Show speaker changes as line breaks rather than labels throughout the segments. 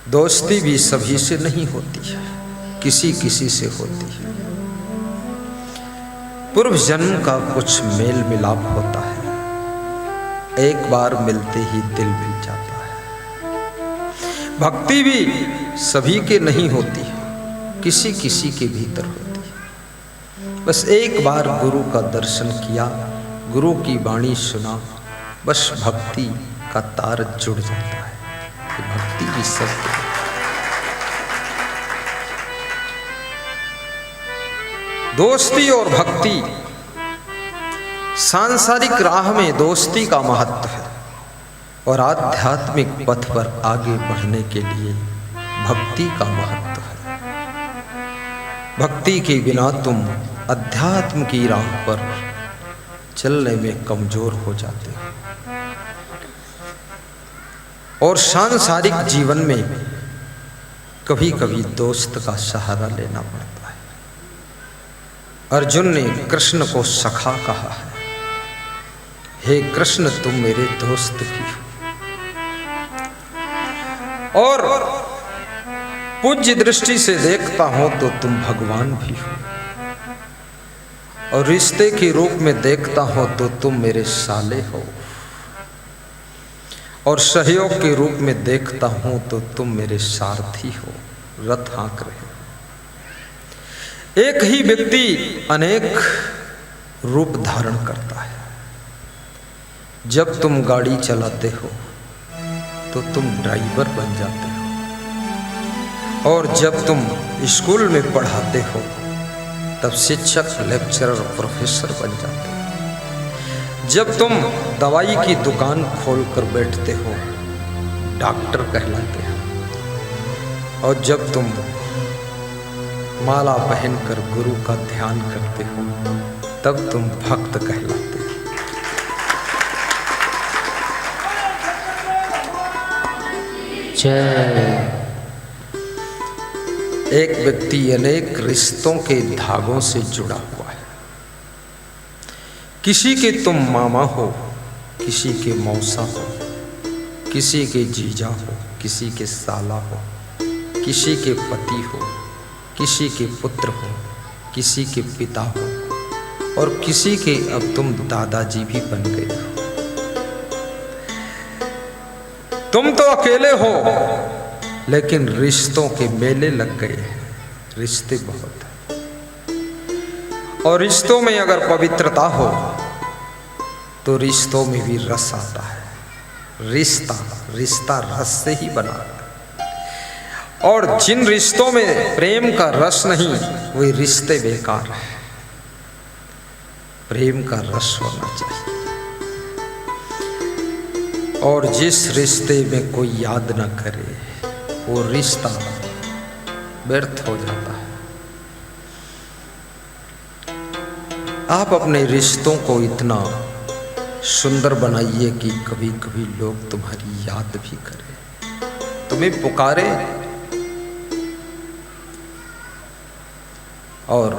दोस्ती भी सभी से नहीं होती है, किसी किसी से होती है। पूर्व जन्म का कुछ मेल मिलाप होता है, एक बार मिलते ही दिल मिल जाता है। भक्ति भी सभी के नहीं होती, किसी किसी के भीतर होती है। बस एक बार गुरु का दर्शन किया, गुरु की वाणी सुना, बस भक्ति का तार जुड़ जाता है। कि भक्ति भी सत्य है। दोस्ती और भक्ति, सांसारिक राह में दोस्ती का महत्व है और आध्यात्मिक पथ पर आगे बढ़ने के लिए भक्ति का महत्व है। भक्ति के बिना तुम अध्यात्म की राह पर चलने में कमजोर हो जाते हो और सांसारिक जीवन में कभी कभी दोस्त का सहारा लेना पड़ता है। अर्जुन ने कृष्ण को सखा कहा है, हे कृष्ण तुम मेरे दोस्त भी हो और पूज्य दृष्टि से देखता हूं तो तुम भगवान भी हो और रिश्ते के रूप में देखता हूं तो तुम मेरे साले हो और सहयोग के रूप में देखता हूं तो तुम मेरे सारथी हो, रथ हाँक रहे हो। एक ही व्यक्ति अनेक रूप धारण करता है। जब तुम गाड़ी चलाते हो तो तुम ड्राइवर बन जाते हो और जब तुम स्कूल में पढ़ाते हो तब शिक्षक, लेक्चरर, प्रोफेसर बन जाते हो। जब तुम दवाई की दुकान खोलकर बैठते हो डॉक्टर कहलाते हो और जब तुम माला पहनकर गुरु का ध्यान करते हो तब तुम भक्त कहलाते हो।
जय।
एक व्यक्ति अनेक रिश्तों के धागों से जुड़ा हुआ है। किसी के तुम मामा हो, किसी के मौसा हो, किसी के जीजा हो, किसी के साला हो, किसी के पति हो, किसी के पुत्र हो, किसी के पिता हो और किसी के अब तुम दादाजी भी बन गए हो। तुम तो अकेले हो लेकिन रिश्तों के मेले लग गए हैं। रिश्ते बहुत हैं और रिश्तों में अगर पवित्रता हो तो रिश्तों में भी रस आता है। रिश्ता रस से ही बना है और जिन रिश्तों में प्रेम का रस नहीं वे रिश्ते बेकार हैं। प्रेम का रस होना चाहिए और जिस रिश्ते में कोई याद न करे वो रिश्ता व्यर्थ हो जाता है। आप अपने रिश्तों को इतना सुंदर बनाइए कि कभी कभी लोग तुम्हारी याद भी करें, तुम्हें पुकारे और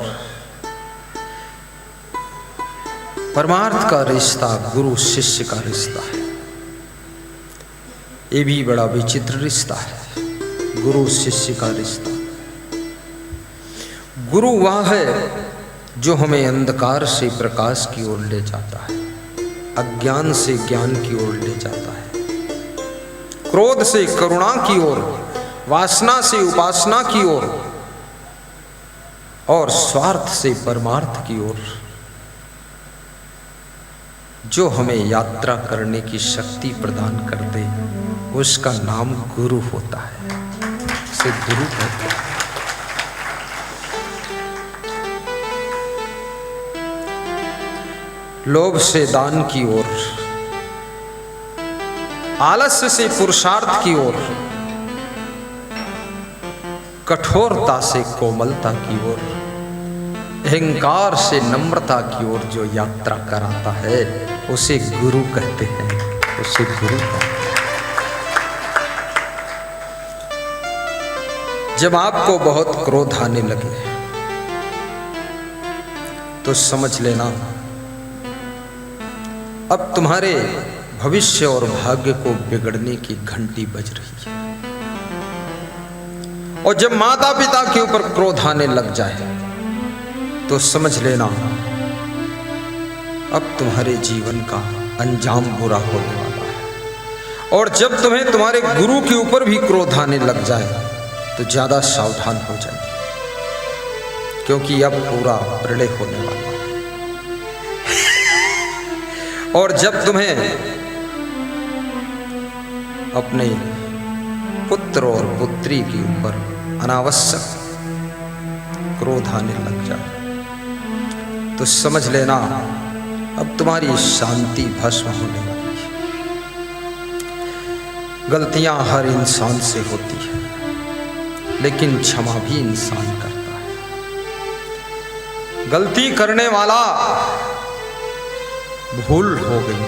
परमार्थ का रिश्ता गुरु शिष्य का रिश्ता है। ये भी बड़ा विचित्र रिश्ता है, गुरु शिष्य का रिश्ता। गुरु वह है जो हमें अंधकार से प्रकाश की ओर ले जाता है, अज्ञान से ज्ञान की ओर ले जाता है, क्रोध से करुणा की ओर, वासना से उपासना की ओर और स्वार्थ से परमार्थ की ओर। जो हमें यात्रा करने की शक्ति प्रदान कर दे उसका नाम गुरु होता है, उसे गुरु कहते हैं। लोभ से दान की ओर, आलस्य से पुरुषार्थ की ओर, कठोरता से कोमलता की ओर, अहंकार से नम्रता की ओर जो यात्रा कराता है उसे गुरु कहते हैं, उसे गुरु कहते हैं। जब आपको बहुत क्रोध आने लगे तो समझ लेना अब तुम्हारे भविष्य और भाग्य को बिगड़ने की घंटी बज रही है। और जब माता पिता के ऊपर क्रोध आने लग जाए तो समझ लेना अब तुम्हारे जीवन का अंजाम बुरा होने वाला है। और जब तुम्हें तुम्हारे गुरु के ऊपर भी क्रोध आने लग जाए तो ज्यादा सावधान हो जाए, क्योंकि अब पूरा प्रलय होने वाला है। और जब तुम्हें अपने पुत्र और पुत्री के ऊपर अनावश्यक क्रोध आने लग जाए तो समझ लेना अब तुम्हारी शांति भस्म होने वाली है। गलतियां हर इंसान से होती है, लेकिन क्षमा भी इंसान करता है। गलती करने वाला भूल हो गई,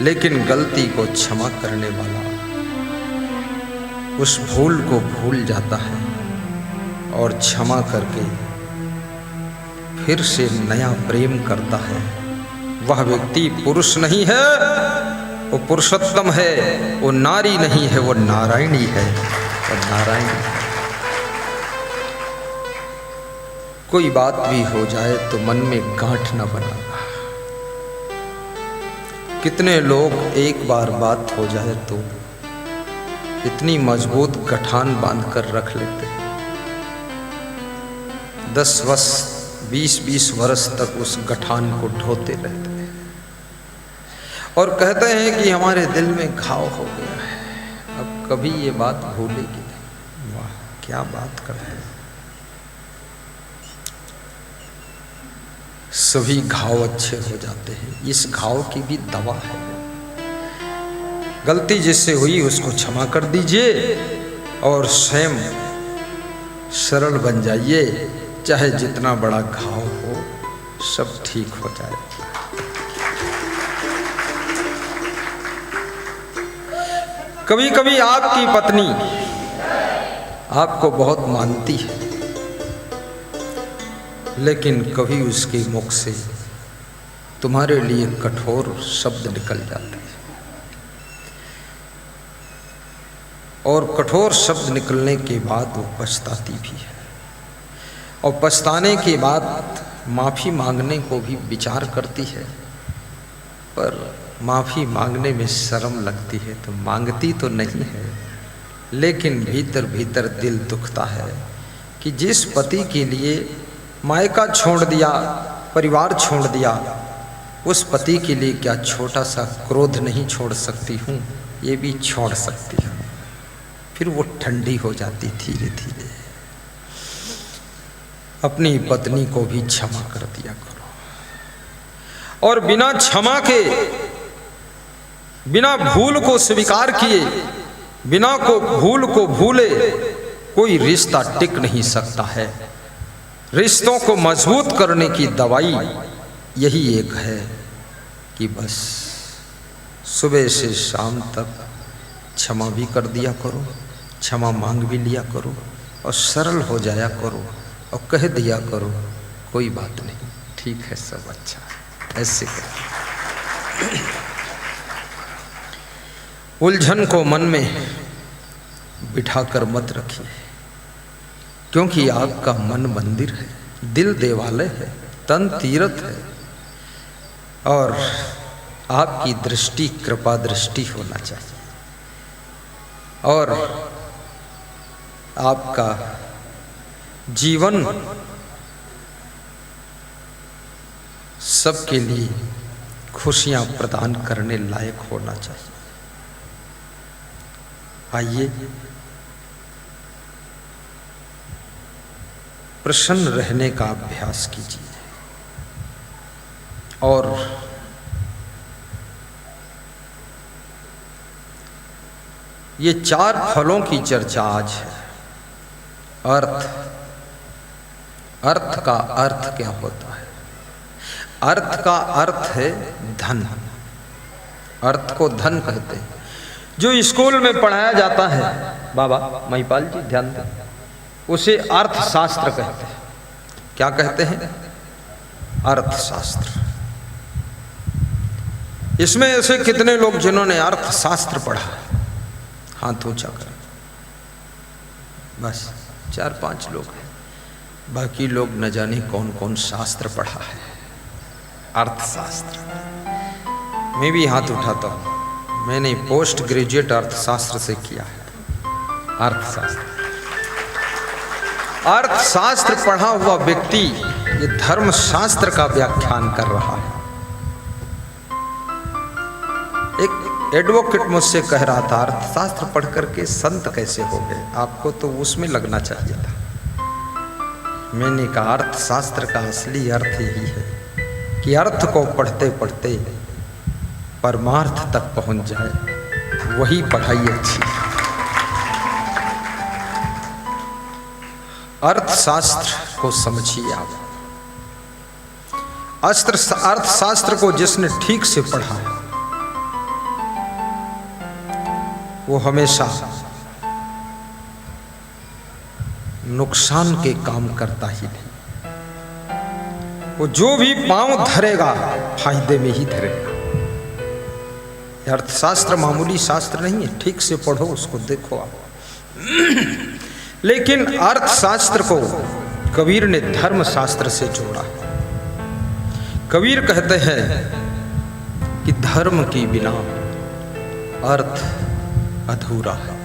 लेकिन गलती को क्षमा करने वाला उस भूल को भूल जाता है और क्षमा करके फिर से नया प्रेम करता है। वह व्यक्ति पुरुष नहीं है, वो पुरुषोत्तम है, वो नारी नहीं है, वो नारायणी है। वो नारायणी है। कोई बात भी हो जाए तो मन में गांठ न बनाना। कितने लोग एक बार बात हो जाए तो इतनी मजबूत गठान बांधकर रख लेते हैं, 10 वर्ष 20-20 वर्ष तक उस गठान को ढोते रहते हैं और कहते हैं कि हमारे दिल में घाव हो गया है, अब कभी ये बात भूलेगी नहीं। वाह, क्या बात करते हैं। सभी घाव अच्छे हो जाते हैं। इस घाव की भी दवा है। गलती जिससे हुई उसको क्षमा कर दीजिए और स्वयं सरल बन जाइए, चाहे जितना बड़ा घाव हो सब ठीक हो जाए। कभी कभी आपकी पत्नी आपको बहुत मानती है, लेकिन कभी उसके मुख से तुम्हारे लिए कठोर शब्द निकल जाते हैं और कठोर शब्द निकलने के बाद वो पछताती भी है और पछताने के बाद माफ़ी मांगने को भी विचार करती है, पर माफ़ी मांगने में शर्म लगती है तो मांगती तो नहीं है, लेकिन भीतर भीतर दिल दुखता है कि जिस पति के लिए मायका छोड़ दिया, परिवार छोड़ दिया, उस पति के लिए क्या छोटा सा क्रोध नहीं छोड़ सकती हूँ, ये भी छोड़ सकती हूँ। फिर वो ठंडी हो जाती धीरे धीरे। अपनी पत्नी को भी क्षमा कर दिया करो और बिना क्षमा के, बिना भूल को स्वीकार किए, बिना को भूल को भूले कोई रिश्ता टिक नहीं सकता है। रिश्तों को मजबूत करने की दवाई यही एक है कि बस सुबह से शाम तक क्षमा भी कर दिया करो, क्षमा मांग भी लिया करो और सरल हो जाया करो और कह दिया करो कोई बात नहीं, ठीक है, सब अच्छा है। ऐसे करो। उलझन को मन में बिठाकर मत रखिए, क्योंकि आपका मन मंदिर है, दिल देवालय है, तन तीर्थ है और आपकी दृष्टि कृपा दृष्टि होना चाहिए और आपका जीवन सबके लिए खुशियां प्रदान करने लायक होना चाहिए। आइए प्रसन्न रहने का अभ्यास कीजिए और ये 4 फलों की चर्चा आज है। अर्थ का अर्थ क्या होता है? अर्थ का अर्थ है धन। अर्थ को धन कहते हैं। जो स्कूल में पढ़ाया जाता है, बाबा महिपाल जी ध्यान दें, उसे अर्थशास्त्र कहते हैं। क्या कहते हैं? अर्थशास्त्र। इसमें ऐसे कितने लोग जिन्होंने अर्थशास्त्र पढ़ा? हाथ ऊंचा करें। बस 4-5 लोग हैं, बाकी लोग न जाने कौन कौन शास्त्र पढ़ा है। अर्थशास्त्र मैं भी हाथ उठाता हूँ, मैंने पोस्ट ग्रेजुएट अर्थशास्त्र से किया है। अर्थशास्त्र पढ़ा हुआ व्यक्ति ये धर्मशास्त्र का व्याख्यान कर रहा है। एक एडवोकेट मुझसे कह रहा था, अर्थशास्त्र पढ़ करके संत कैसे हो गए, आपको तो उसमें लगना चाहिए था। मैंने कहा अर्थशास्त्र का असली अर्थ यही है कि अर्थ को पढ़ते पढ़ते परमार्थ तक पहुंच जाए, वही पढ़ाई अच्छी है। अर्थशास्त्र को समझिए आप। अर्थशास्त्र को जिसने ठीक से पढ़ा है वो हमेशा नुकसान के काम करता ही नहीं। वो जो भी पांव धरेगा फायदे में ही धरेगा। अर्थशास्त्र मामूली शास्त्र नहीं है, ठीक से पढ़ो उसको, देखो आप। लेकिन अर्थशास्त्र को कबीर ने धर्मशास्त्र से जोड़ा। कबीर कहते हैं कि धर्म के बिना अर्थ अधूरा है।